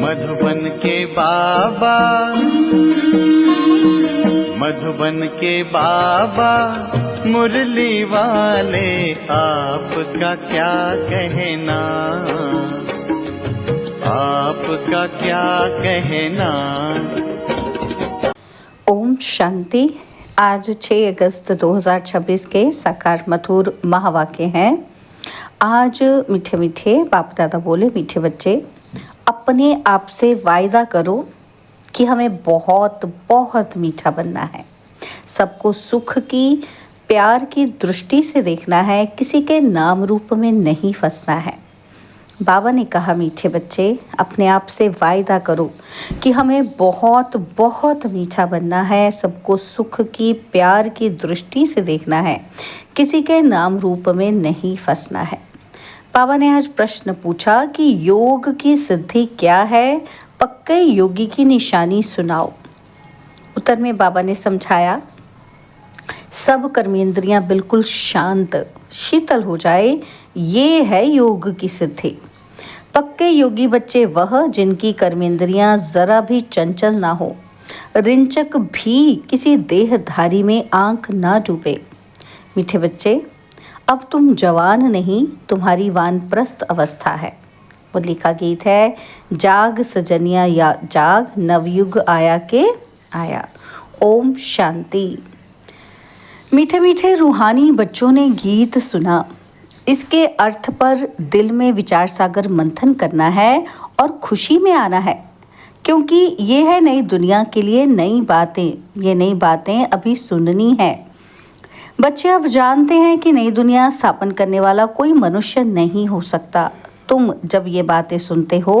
मधुबन के बाबा, मधुबन के बाबा मुरली वाले, आपका क्या कहना, आपका क्या कहना। ओम शांति। आज 6 अगस्त 2026 के साकार मधुर महावाक्य हैं। आज मीठे मीठे बाप दादा बोले, मीठे बच्चे अपने आप से वायदा करो कि हमें बहुत बहुत मीठा बनना है, सबको सुख की प्यार की दृष्टि से देखना है, किसी के नाम रूप में नहीं फंसना है। बाबा ने कहा, मीठे बच्चे अपने आप से वायदा करो कि हमें बहुत बहुत मीठा बनना है, सबको सुख की प्यार की दृष्टि से देखना है, किसी के नाम रूप में नहीं फंसना है। बाबा ने आज प्रश्न पूछा कि योग की सिद्धि क्या है, पक्के योगी की निशानी सुनाओ। उत्तर में बाबा ने समझाया, सब कर्मेंद्रियां बिल्कुल शांत शीतल हो जाए, ये है योग की सिद्धि। पक्के योगी बच्चे वह जिनकी कर्मेंद्रियां जरा भी चंचल ना हो, रिंचक भी किसी देहधारी में आंख ना डूबे। मीठे बच्चे अब तुम जवान नहीं, तुम्हारी वानप्रस्थ अवस्था है। मुरली का गीत है, जाग सजनिया या जाग, नवयुग आया के आया। ओम शांति। मीठे मीठे रूहानी बच्चों ने गीत सुना, इसके अर्थ पर दिल में विचार सागर मंथन करना है और खुशी में आना है, क्योंकि ये है नई दुनिया के लिए नई बातें। ये नई बातें अभी सुननी है। बच्चे अब जानते हैं कि नई दुनिया स्थापन करने वाला कोई मनुष्य नहीं हो सकता। तुम जब ये बातें सुनते हो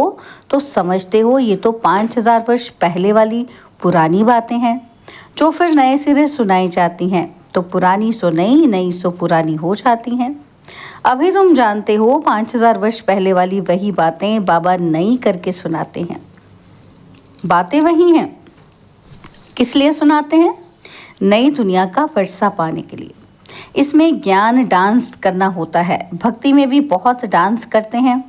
तो समझते हो ये तो 5000 वर्ष पहले वाली पुरानी बातें हैं, जो फिर नए सिरे सुनाई जाती हैं। तो पुरानी सो नई, नई सो पुरानी हो जाती हैं। अभी तुम जानते हो 5000 वर्ष पहले वाली वही बातें बाबा नई करके सुनाते हैं। बातें वही हैं, किस लिए सुनाते हैं? नई दुनिया का वर्षा पाने के लिए। इसमें ज्ञान डांस करना होता है। भक्ति में भी बहुत डांस करते हैं,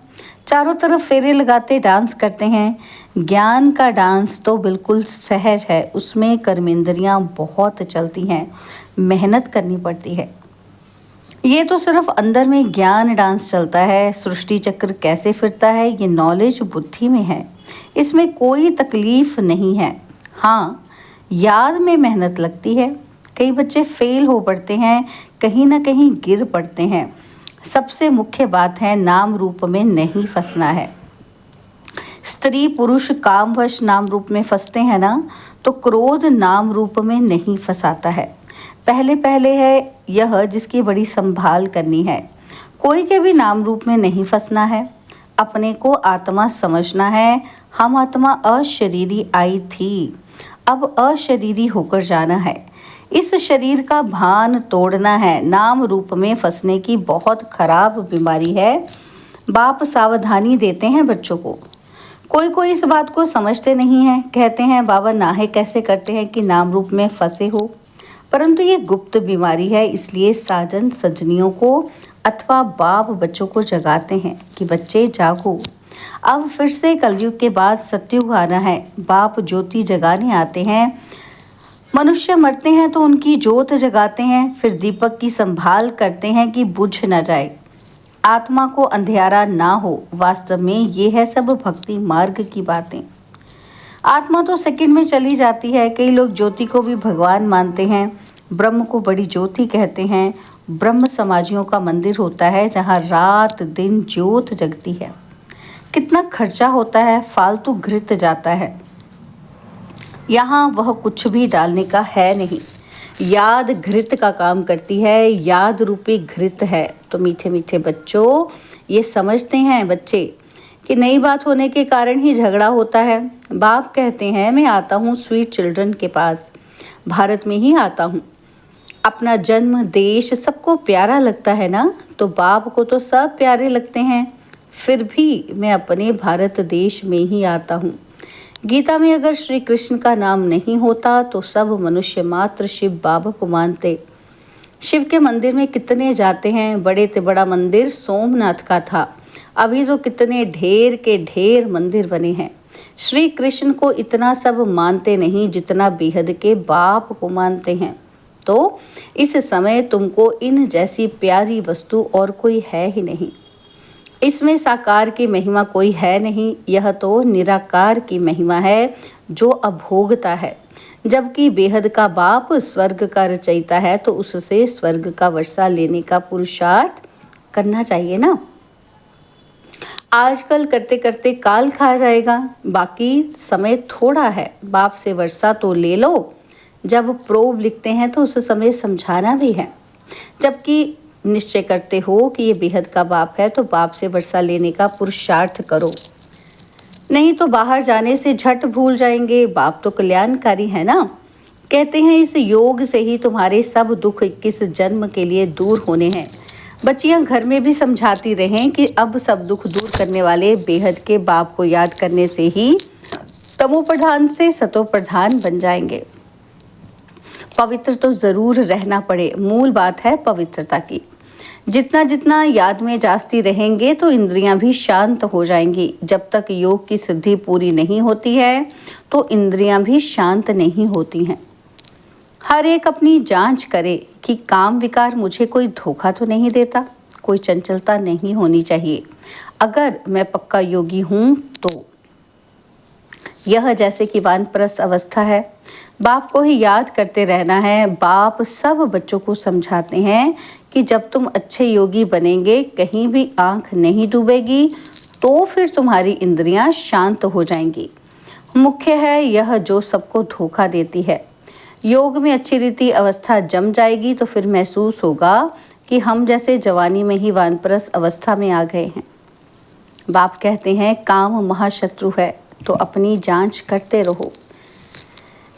चारों तरफ फेरे लगाते डांस करते हैं। ज्ञान का डांस तो बिल्कुल सहज है, उसमें कर्मेंद्रियां बहुत चलती हैं, मेहनत करनी पड़ती है। ये तो सिर्फ अंदर में ज्ञान डांस चलता है। सृष्टि चक्र कैसे फिरता है ये नॉलेज बुद्धि में है, इसमें कोई तकलीफ नहीं है। हाँ, याद में मेहनत लगती है। कई बच्चे फेल हो पड़ते हैं, कहीं ना कहीं गिर पड़ते हैं। सबसे मुख्य बात है नाम रूप में नहीं फंसना है। स्त्री पुरुष कामवश नाम रूप में फंसते हैं ना, तो क्रोध नाम रूप में नहीं फंसाता है। पहले पहले है यह जिसकी बड़ी संभाल करनी है। कोई के भी नाम रूप में नहीं फंसना है। अपने को आत्मा समझना है। हम आत्मा अशरीरी आई थी, अब अशरीरी होकर जाना है। इस शरीर का भान तोड़ना है। नाम रूप में फंसने की बहुत खराब बीमारी है। बाप सावधानी देते हैं बच्चों को। कोई कोई इस बात को समझते नहीं है, कहते हैं बाबा नाहे कैसे करते हैं कि नाम रूप में फंसे हो। परंतु ये गुप्त बीमारी है, इसलिए साजन सजनियों को अथवा बाप बच्चों को जगाते हैं कि बच्चे जागो, अब फिर से कलयुग के बाद सतयुग आना है। बाप ज्योति जगाने आते हैं। मनुष्य मरते हैं तो उनकी ज्योत जगाते हैं, फिर दीपक की संभाल करते हैं कि बुझ न जाए, आत्मा को अंधियारा ना हो। वास्तव में ये है सब भक्ति मार्ग की बातें। आत्मा तो सेकंड में चली जाती है। कई लोग ज्योति को भी भगवान मानते हैं, ब्रह्म को बड़ी ज्योति कहते हैं। ब्रह्म समाजियों का मंदिर होता है जहाँ रात दिन ज्योत जगती है। कितना खर्चा होता है, फालतू घृत जाता है। यहाँ वह कुछ भी डालने का है नहीं। याद घृत का काम करती है, याद रूपी घृत है। तो मीठे मीठे बच्चों, ये समझते हैं बच्चे कि नई बात होने के कारण ही झगड़ा होता है। बाप कहते हैं मैं आता हूँ स्वीट चिल्ड्रन के पास, भारत में ही आता हूँ। अपना जन्म देश सबको प्यारा लगता है ना, तो बाप को तो सब प्यारे लगते हैं। फिर भी मैं अपने भारत देश में ही आता हूँ। गीता में अगर श्री कृष्ण का नाम नहीं होता तो सब मनुष्य मात्र शिव बाबा को मानते। शिव के मंदिर में कितने जाते हैं। बड़े से बड़ा मंदिर सोमनाथ का था, अभी तो कितने ढेर के ढेर मंदिर बने हैं। श्री कृष्ण को इतना सब मानते नहीं जितना बेहद के बाप को मानते हैं। तो इस समय तुमको इन जैसी प्यारी वस्तु और कोई है ही नहीं। इसमें साकार की महिमा कोई है नहीं, यह तो निराकार की महिमा है जो अभोगता है। जबकि बेहद का बाप स्वर्ग का रचयिता है, तो उससे स्वर्ग का वर्षा लेने का पुरुषार्थ करना चाहिए ना। आजकल करते करते काल खा जाएगा, बाकी समय थोड़ा है। बाप से वर्षा तो ले लो। जब प्रोब लिखते हैं तो उस समय समझाना भी है। जबकि निश्चय करते हो कि ये बेहद का बाप है, तो बाप से वर्षा लेने का पुरुषार्थ करो, नहीं तो बाहर जाने से झट भूल जाएंगे। बाप तो कल्याणकारी है ना। कहते हैं इस योग से ही तुम्हारे सब दुख 21 जन्म के लिए दूर होने हैं। बच्चियां घर में भी समझाती रहें कि अब सब दुख दूर करने वाले बेहद के बाप को याद करने से ही तमो प्रधान से सतो प्रधान बन जाएंगे। पवित्र तो जरूर रहना पड़े, मूल बात है पवित्रता की। जितना जितना याद में जास्ती रहेंगे तो इंद्रियां भी शांत हो जाएंगी। जब तक योग की सिद्धि पूरी नहीं होती है तो इंद्रियां भी शांत नहीं होती हैं। हर एक अपनी जांच करे कि काम विकार मुझे कोई धोखा तो नहीं देता, कोई चंचलता नहीं होनी चाहिए। अगर मैं पक्का योगी हूं तो यह जैसे कि वानप्रस्थ अवस्था है, बाप को ही याद करते रहना है। बाप सब बच्चों को समझाते हैं कि जब तुम अच्छे योगी बनेंगे, कहीं भी आंख नहीं डूबेगी, तो फिर तुम्हारी इंद्रियां शांत हो जाएंगी। मुख्य है यह जो सबको धोखा देती है। योग में अच्छी रीति अवस्था जम जाएगी तो फिर महसूस होगा कि हम जैसे जवानी में ही वानप्रस्थ अवस्था में आ गए हैं। बाप कहते हैं काम महाशत्रु है, तो अपनी जांच करते रहो।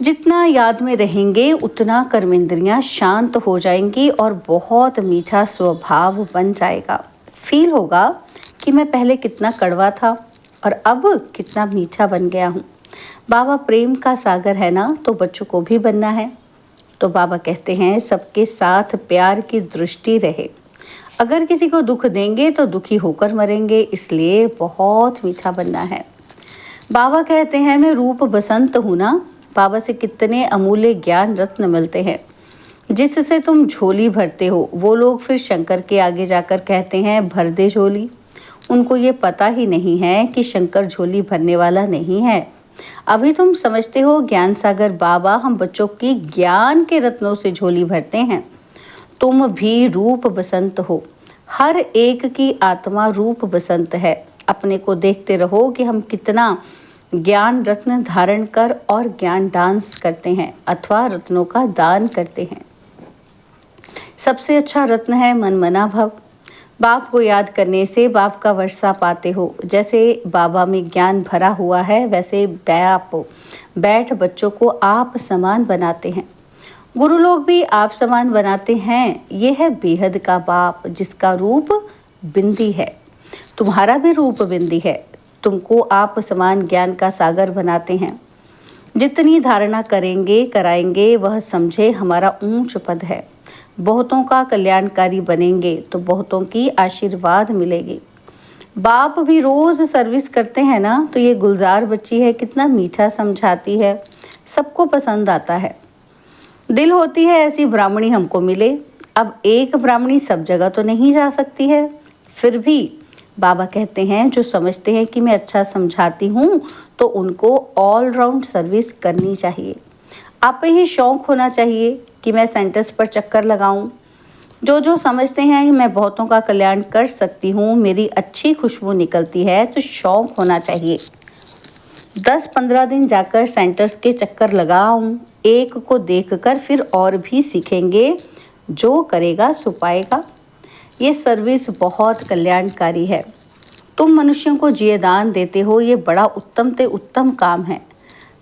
जितना याद में रहेंगे उतना कर्मेंद्रियां शांत हो जाएंगी और बहुत मीठा स्वभाव बन जाएगा। फील होगा कि मैं पहले कितना कड़वा था और अब कितना मीठा बन गया हूँ। बाबा प्रेम का सागर है ना, तो बच्चों को भी बनना है। तो बाबा कहते हैं सबके साथ प्यार की दृष्टि रहे। अगर किसी को दुख देंगे तो दुखी होकर मरेंगे, इसलिए बहुत मीठा बनना है। बाबा कहते हैं मैं रूप बसंत हूँ ना। बाबा से कितने अमूल्य ज्ञान रत्न मिलते हैं जिससे तुम झोली भरते हो। वो लोग फिर शंकर के आगे जाकर कहते हैं भर दे झोली। उनको ये पता ही नहीं है कि शंकर झोली भरने वाला नहीं है। अभी तुम समझते हो ज्ञान सागर बाबा हम बच्चों की ज्ञान के रत्नों से झोली भरते हैं। तुम भी रूप बसंत हो। हर एक की आत्मा रूप बसंत है। अपने को देखते रहो कि हम कितना ज्ञान रत्न धारण कर और ज्ञान डांस करते हैं अथवा रत्नों का दान करते हैं। सबसे अच्छा रत्न है मनमना भव। बाप को याद करने से बाप का वर्षा पाते हो। जैसे बाबा में ज्ञान भरा हुआ है, वैसे बाप बैठ बच्चों को आप समान बनाते हैं। गुरु लोग भी आप समान बनाते हैं। ये है बेहद का बाप जिसका रूप बिंदी है। तुम्हारा भी रूप बिंदी है। तुमको आप समान ज्ञान का सागर बनाते हैं। जितनी धारणा करेंगे कराएंगे वह समझे हमारा ऊंच पद है। बहुतों का कल्याणकारी बनेंगे तो बहुतों की आशीर्वाद मिलेगी। बाप भी रोज सर्विस करते हैं ना, तो ये गुलजार बच्ची है कितना मीठा समझाती है, सबको पसंद आता है। दिल होती है ऐसी ब्राह्मणी हमको मिले। अब एक ब्राह्मणी सब जगह तो नहीं जा सकती है, फिर भी बाबा कहते हैं जो समझते हैं कि मैं अच्छा समझाती हूँ तो उनको ऑल राउंड सर्विस करनी चाहिए। आप ही शौक होना चाहिए कि मैं सेंटर्स पर चक्कर लगाऊं। जो समझते हैं कि मैं बहुतों का कल्याण कर सकती हूँ, मेरी अच्छी खुशबू निकलती है, तो शौक होना चाहिए। 10-15 दिन जाकर सेंटर्स के चक्कर लगाऊं। एक को देखकर फिर और भी सीखेंगे। जो करेगा सो पाएगा। ये सर्विस बहुत कल्याणकारी है। तुम मनुष्यों को जिये दान देते हो, ये बड़ा उत्तम ते उत्तम काम है।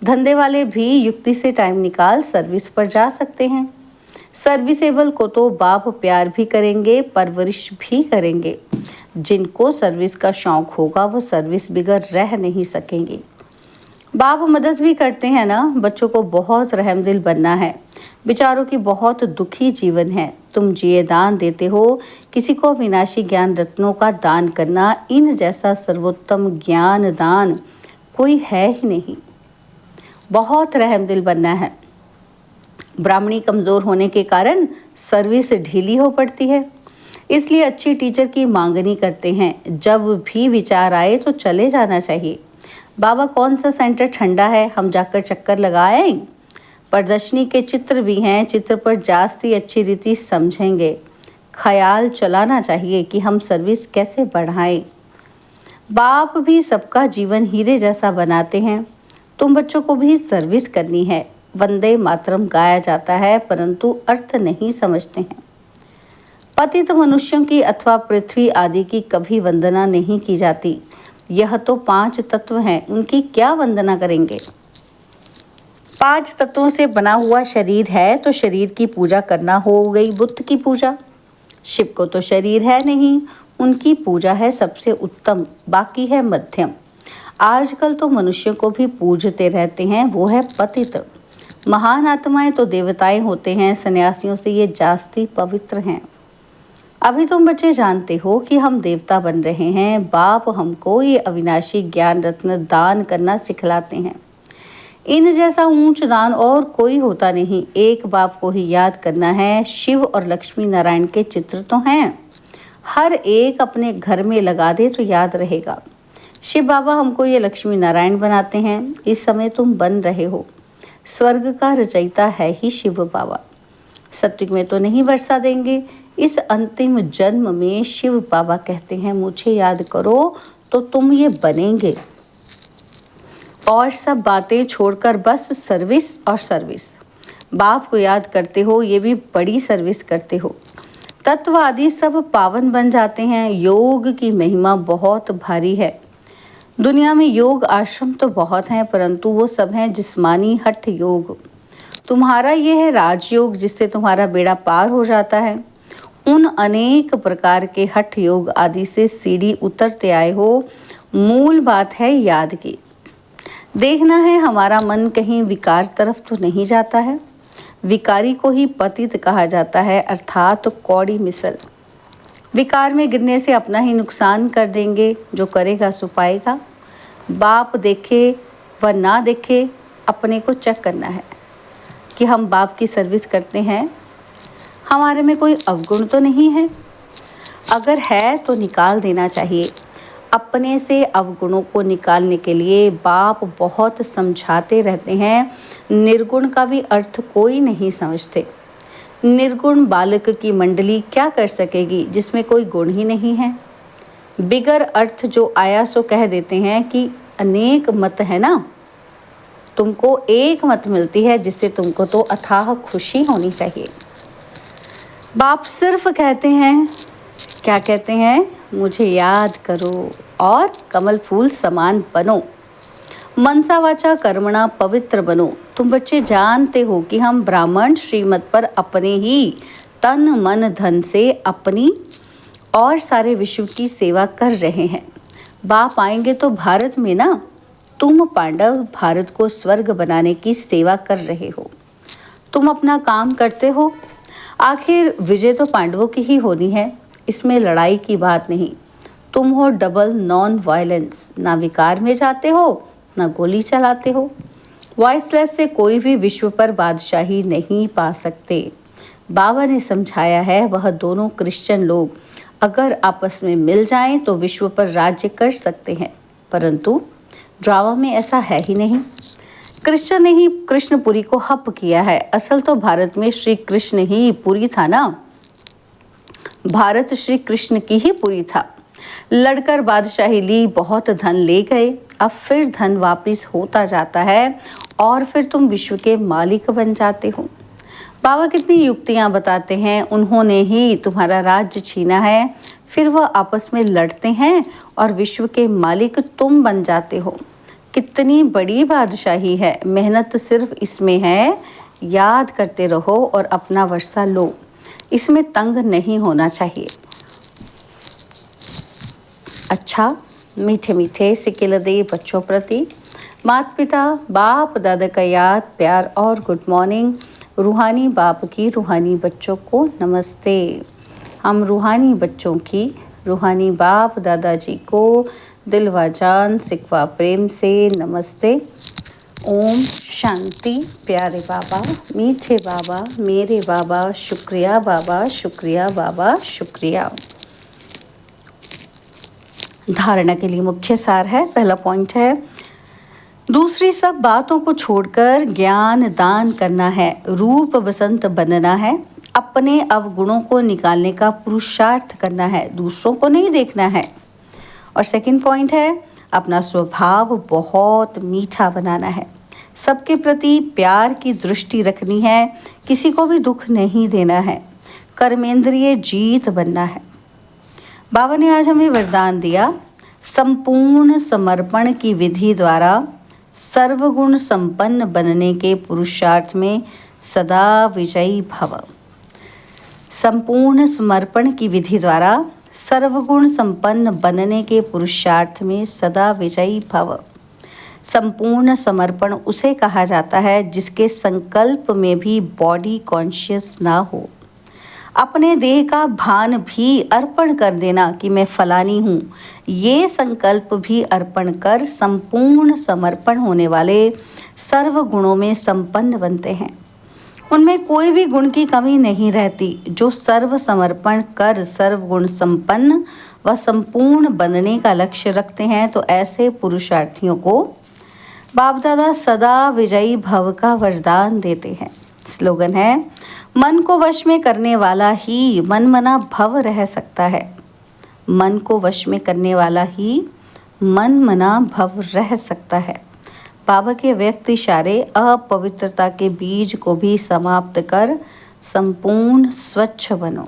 धंधे वाले भी युक्ति से टाइम निकाल सर्विस पर जा सकते हैं। सर्विसेबल को तो बाप प्यार भी करेंगे, परवरिश भी करेंगे। जिनको सर्विस का शौक होगा वो सर्विस बिगड़ रह नहीं सकेंगे। बाप मदद भी करते हैं ना। बच्चों को बहुत रहमदिल बनना है। बेचारों की बहुत दुखी जीवन है। तुम जिये दान देते हो। किसी को विनाशी ज्ञान रत्नों का दान करना, इन जैसा सर्वोत्तम ज्ञान दान कोई है ही नहीं। बहुत रहमदिल बनना है। ब्राह्मणी कमज़ोर होने के कारण सर्विस ढीली हो पड़ती है, इसलिए अच्छी टीचर की मांगनी करते हैं। जब भी विचार आए तो चले जाना चाहिए। बाबा कौन सा सेंटर ठंडा है, हम जाकर चक्कर लगा आएं। प्रदर्शनी के चित्र भी हैं, चित्र पर जास्ती अच्छी रीति समझेंगे। ख्याल चलाना चाहिए कि हम सर्विस कैसे बढ़ाएं। बाप भी सबका जीवन हीरे जैसा बनाते हैं। तुम बच्चों को भी सर्विस करनी है। वंदे मातरम गाया जाता है परंतु अर्थ नहीं समझते हैं। पतित मनुष्यों की अथवा पृथ्वी आदि की कभी वंदना नहीं की जाती। यह तो 5 तत्व हैं, उनकी क्या वंदना करेंगे। 5 तत्वों से बना हुआ शरीर है तो शरीर की पूजा करना हो गई बुद्ध की पूजा। शिव को तो शरीर है नहीं, उनकी पूजा है सबसे उत्तम, बाकी है मध्यम। आजकल तो मनुष्यों को भी पूजते रहते हैं, वो है पतित। महान आत्माएं तो देवताएं होते हैं, सन्यासियों से ये जास्ती पवित्र हैं। अभी तुम बच्चे जानते हो कि हम देवता बन रहे हैं। बाप हमको ये अविनाशी ज्ञान रत्न दान करना सिखलाते हैं। इन जैसा ऊंच दान और कोई होता नहीं। एक बाप को ही याद करना है। शिव और लक्ष्मी नारायण के चित्र तो हैं, हर एक अपने घर में लगा दे तो याद रहेगा। शिव बाबा हमको ये लक्ष्मी नारायण बनाते हैं। इस समय तुम बन रहे हो। स्वर्ग का रचयिता है ही शिव बाबा। सत्युग में तो नहीं वर्षा देंगे। इस अंतिम जन्म में शिव बाबा कहते हैं मुझे याद करो तो तुम ये बनेंगे। और सब बातें छोड़कर बस सर्विस और सर्विस। बाप को याद करते हो, ये भी बड़ी सर्विस करते हो। तत्व आदि सब पावन बन जाते हैं। योग की महिमा बहुत भारी है। दुनिया में योग आश्रम तो बहुत हैं परंतु वो सब हैं जिस्मानी हठ योग। तुम्हारा ये है राजयोग जिससे तुम्हारा बेड़ा पार हो जाता है। उन अनेक प्रकार के हठ योग आदि से सीढ़ी उतरते आए हो। मूल बात है याद की। देखना है हमारा मन कहीं विकार तरफ तो नहीं जाता है। विकारी को ही पतित कहा जाता है, अर्थात तो कौड़ी मिसल। विकार में गिरने से अपना ही नुकसान कर देंगे। जो करेगा सो पाएगा। बाप देखे व ना देखे, अपने को चेक करना है कि हम बाप की सर्विस करते हैं। हमारे में कोई अवगुण तो नहीं है। अगर है तो निकाल देना चाहिए। अपने से अवगुणों को निकालने के लिए बाप बहुत समझाते रहते हैं। निर्गुण का भी अर्थ कोई नहीं समझते। निर्गुण बालक की मंडली क्या कर सकेगी जिसमें कोई गुण ही नहीं है। बिगर अर्थ जो आया सो कह देते हैं कि अनेक मत है ना, तुमको एक मत मिलती है जिससे तुमको तो अथाह खुशी होनी चाहिए। बाप सिर्फ कहते हैं, क्या कहते हैं, मुझे याद करो और कमल फूल समान बनो। मनसा वाचा कर्मणा पवित्र बनो। तुम बच्चे जानते हो कि हम ब्राह्मण श्रीमत पर अपने ही तन मन धन से अपनी और सारे विश्व की सेवा कर रहे हैं। बाप आएंगे तो भारत में ना, तुम पांडव भारत को स्वर्ग बनाने की सेवा कर रहे हो। तुम अपना काम करते हो। आखिर विजय तो पांडवों की ही होनी है, इसमें लड़ाई की बात नहीं। तुम हो डबल नॉन वायलेंस, ना विकार में जाते हो ना गोली चलाते हो। वॉइसलेस से कोई भी विश्व पर बादशाही नहीं पा सकते। बाबा ने समझाया है, वह दोनों क्रिश्चियन लोग अगर आपस में मिल जाएं तो विश्व पर राज्य कर सकते हैं, परंतु ड्रामा में ऐसा है ही नहीं। कृष्ण ने ही कृष्णपुरी को हप किया है। असल तो भारत में श्री कृष्ण ही पुरी था ना। भारत श्री कृष्ण की ही पुरी था। लड़कर बादशाही ली, बहुत धन ले गए। अब फिर धन वापिस होता जाता है और फिर तुम विश्व के मालिक बन जाते हो। बाबा कितनी युक्तियां बताते हैं। उन्होंने ही तुम्हारा राज्य छीना है, फिर वह आपस में लड़ते हैं और विश्व के मालिक तुम बन जाते हो। कितनी बड़ी बादशाही है। मेहनत सिर्फ इसमें है, याद करते रहो और अपना वर्षा लो। इसमें तंग नहीं होना चाहिए। अच्छा, मीठे मीठे सिकिलदे बच्चों प्रति माता पिता बाप दादा का याद प्यार और गुड मॉर्निंग। रूहानी बाप की रूहानी बच्चों को नमस्ते। हम रूहानी बच्चों की रूहानी बाप दादाजी को दिल व जान सिकवा प्रेम से नमस्ते। ओम शांति। प्यारे बाबा, मीठे बाबा, मेरे बाबा, शुक्रिया बाबा, शुक्रिया बाबा, शुक्रिया। धारणा के लिए मुख्य सार है। पहला पॉइंट है, दूसरी सब बातों को छोड़कर ज्ञान दान करना है, रूप बसंत बनना है, अपने अवगुणों को निकालने का पुरुषार्थ करना है, दूसरों को नहीं देखना है। और सेकंड पॉइंट है, अपना स्वभाव बहुत मीठा बनाना है, सबके प्रति प्यार की दृष्टि रखनी है, किसी को भी दुख नहीं देना है, कर्मेंद्रिय जीत बनना है। बाबा ने आज हमें वरदान दिया, संपूर्ण समर्पण की विधि द्वारा सर्वगुण संपन्न बनने के पुरुषार्थ में सदा विजयी भव। संपूर्ण समर्पण की विधि द्वारा सर्वगुण संपन्न बनने के पुरुषार्थ में सदा विजयी भव। संपूर्ण समर्पण उसे कहा जाता है जिसके संकल्प में भी बॉडी कॉन्शियस ना हो, अपने देह का भान भी अर्पण कर देना कि मैं फलानी हूँ, ये संकल्प भी अर्पण कर संपूर्ण समर्पण होने वाले सर्व गुणों में संपन्न बनते हैं। उनमें कोई भी गुण की कमी नहीं रहती। जो सर्व समर्पण कर सर्व गुण संपन्न व संपूर्ण बनने का लक्ष्य रखते हैं, तो ऐसे पुरुषार्थियों को बाप दादा सदा विजयी भव का वरदान देते हैं। स्लोगन है, मन को वश में करने वाला ही मनमना भव रह सकता है। मन को वश में करने वाला ही मनमना भव रह सकता है। बाबा के व्यक्त इशारे अपवित्रता के बीज को भी समाप्त कर संपूर्ण स्वच्छ बनो।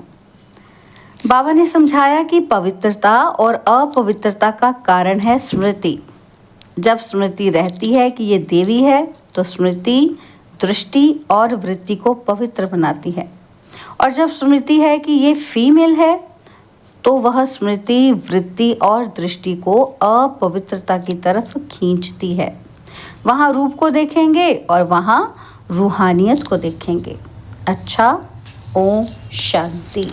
बाबा ने समझाया कि पवित्रता और अपवित्रता का कारण है स्मृति। जब स्मृति रहती है कि ये देवी है, तो स्मृति दृष्टि और वृत्ति को पवित्र बनाती है, और जब स्मृति है कि ये फीमेल है, तो वह स्मृति वृत्ति और दृष्टि को अपवित्रता की तरफ खींचती है। वहाँ रूप को देखेंगे और वहाँ रूहानियत को देखेंगे। अच्छा, ओम शांति।